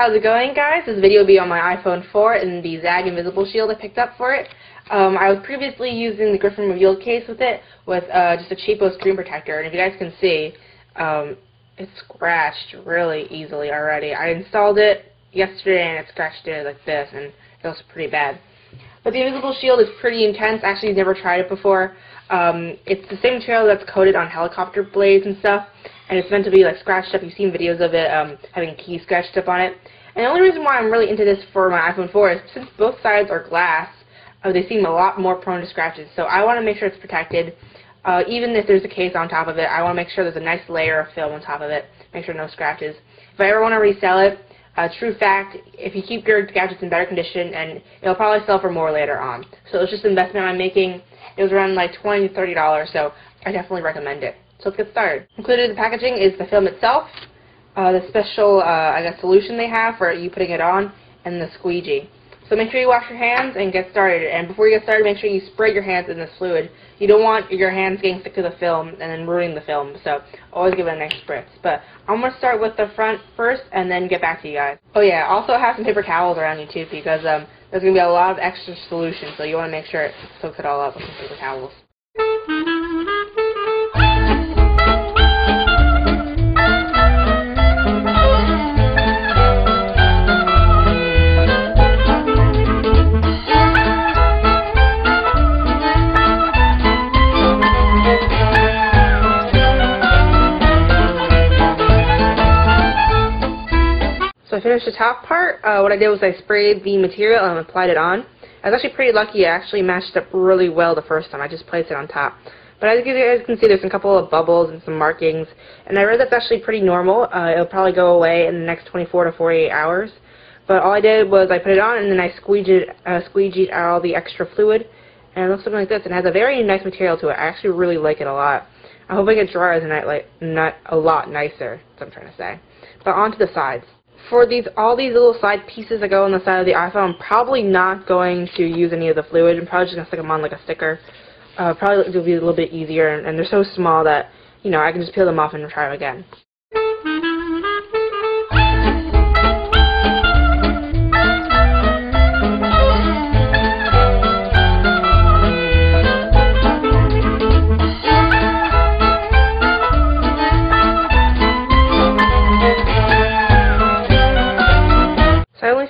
How's it going, guys? This video will be on my iPhone 4 and the Zag Invisible Shield I picked up for it. I was previously using the Griffin Revealed case with it, with just a cheapo screen protector, and if you guys can see, it's scratched really easily already. I installed it yesterday and it scratched it like this, and it feels pretty bad. But the Invisible Shield is pretty intense. Actually, I've never tried it before. It's the same material that's coated on helicopter blades and stuff, and it's meant to be like scratched up. You've seen videos of it having keys scratched up on it. And the only reason why I'm really into this for my iPhone 4 is since both sides are glass, they seem a lot more prone to scratches. So I want to make sure it's protected. Even if there's a case on top of it, I want to make sure there's a nice layer of film on top of it. Make sure no scratches. If I ever want to resell it, true fact, if you keep your gadgets in better condition, and it'll probably sell for more later on. So it's just an investment I'm making. It was around like $20 to $30, so I definitely recommend it. So let's get started. Included in the packaging is the film itself, the special, I guess, solution they have for you putting it on, and the squeegee. So make sure you wash your hands and get started. And before you get started, make sure you spray your hands in this fluid. You don't want your hands getting stuck to the film and then ruining the film. So always give it a nice spritz. But I'm going to start with the front first and then get back to you guys. Oh yeah, also have some paper towels around you too, because there's going to be a lot of extra solution. So you want to make sure it soaks it all up with some paper towels. So I finished the top part. What I did was I sprayed the material and applied it on. I was actually pretty lucky. It actually matched up really well the first time. I just placed it on top. But as you guys can see, there's a couple of bubbles and some markings. And I read that's actually pretty normal. It'll probably go away in the next 24 to 48 hours. But all I did was I put it on and then I squeegeed out all the extra fluid. And it looks something like this. And it has a very nice material to it. I actually really like it a lot. I hope it dries not a lot nicer, that's what I'm trying to say. But onto the sides. For all these little side pieces that go on the side of the iPhone, I'm probably not going to use any of the fluid. I'm probably just going to stick them on like a sticker. Probably it'll be a little bit easier, and they're so small that, you know, I can just peel them off and try them again.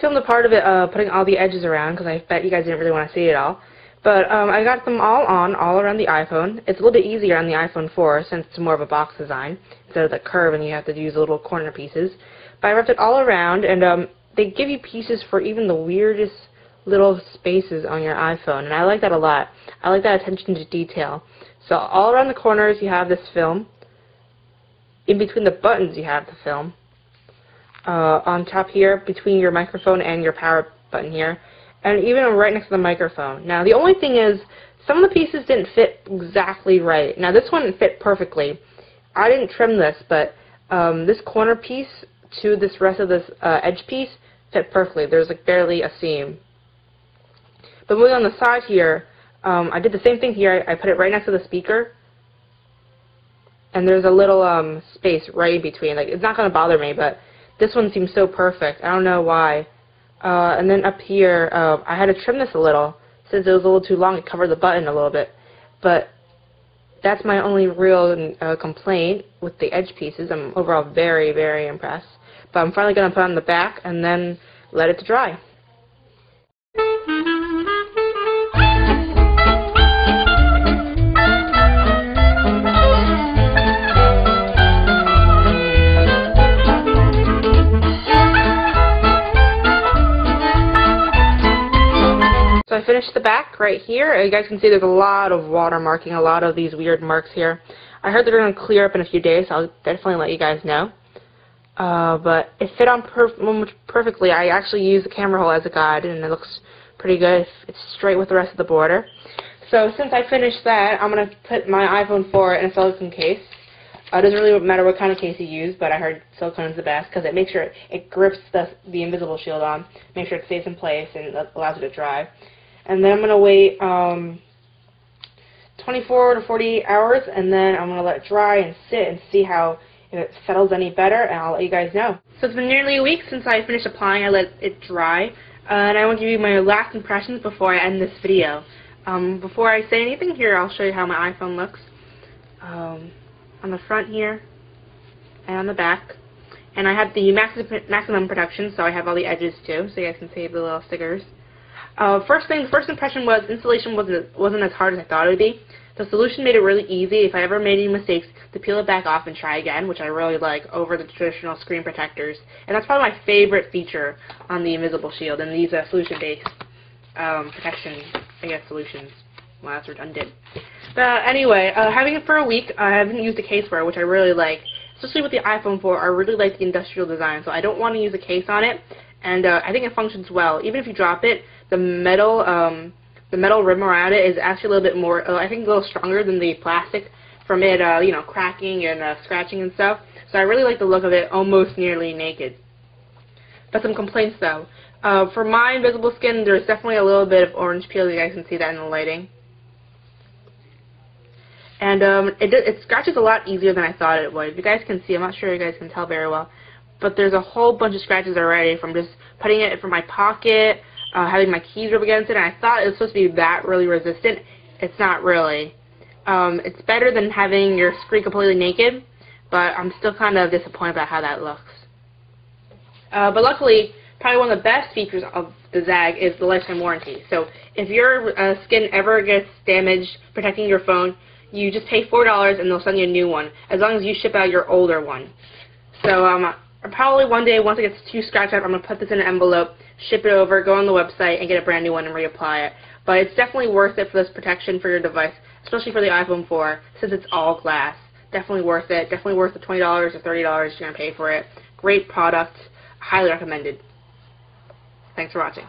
Filmed a part of it putting all the edges around, because I bet you guys didn't really want to see it all. But I got them all around the iPhone. It's a little bit easier on the iPhone 4 since it's more of a box design instead of the curve and you have to use little corner pieces. But I wrapped it all around, and they give you pieces for even the weirdest little spaces on your iPhone, and I like that a lot. I like that attention to detail. So all around the corners you have this film. In between the buttons you have the film. On top here, between your microphone and your power button here, and even right next to the microphone. Now, the only thing is, some of the pieces didn't fit exactly right. Now, this one fit perfectly. I didn't trim this, but this corner piece to this rest of this edge piece fit perfectly. There's like barely a seam. But moving on the side here, I did the same thing here. I put it right next to the speaker, and there's a little space right in between. Like, it's not going to bother me, but this one seems so perfect. I don't know why. And then up here, I had to trim this a little. Since it was a little too long, it covered the button a little bit. But that's my only real complaint with the edge pieces. I'm overall very, very impressed. But I'm finally going to put on the back and then let it dry. So I finished the back right here. You guys can see there's a lot of watermarking, a lot of these weird marks here. I heard they're going to clear up in a few days, so I'll definitely let you guys know. But it fit on perfectly. I actually used the camera hole as a guide, and it looks pretty good. It's straight with the rest of the border. So since I finished that, I'm going to put my iPhone 4 in a silicone case. It doesn't really matter what kind of case you use, but I heard silicone is the best because it makes sure it grips the Invisible Shield on, make sure it stays in place, and allows it to dry. And then I'm going to wait 24 to 48 hours, and then I'm going to let it dry and sit and see how if it settles any better, and I'll let you guys know. So it's been nearly a week since I finished applying. I let it dry, and I want to give you my last impressions before I end this video. Before I say anything here, I'll show you how my iPhone looks on the front here and on the back. And I have the maximum protection, so I have all the edges too, so you guys can see the little stickers. First impression was installation wasn't as hard as I thought it would be. The solution made it really easy, if I ever made any mistakes, to peel it back off and try again, which I really like over the traditional screen protectors. And that's probably my favorite feature on the Invisible Shield and these solution-based protection, I guess, solutions. Well, that's redundant. But anyway, having it for a week, I haven't used a case for it, which I really like. Especially with the iPhone 4, I really like the industrial design, so I don't want to use a case on it. And I think it functions well. Even if you drop it, the metal rim around it is actually a little bit more, I think, a little stronger than the plastic from it, you know, cracking and scratching and stuff. So I really like the look of it, almost nearly naked. But some complaints though. For my invisible skin, there's definitely a little bit of orange peel. You guys can see that in the lighting. And it scratches a lot easier than I thought it would. If you guys can see, I'm not sure you guys can tell very well, but there's a whole bunch of scratches already from just putting it in my pocket, having my keys rub against it, and I thought it was supposed to be that really resistant. It's not really. It's better than having your screen completely naked, but I'm still kind of disappointed about how that looks. But luckily, probably one of the best features of the Zag is the lifetime warranty. So if your skin ever gets damaged protecting your phone, you just pay $4 and they'll send you a new one, as long as you ship out your older one. So probably one day, once it gets too scratched up, I'm going to put this in an envelope, ship it over, go on the website, and get a brand new one and reapply it. But it's definitely worth it for this protection for your device, especially for the iPhone 4, since it's all glass. Definitely worth it. Definitely worth the $20 or $30 you're going to pay for it. Great product. Highly recommended. Thanks for watching.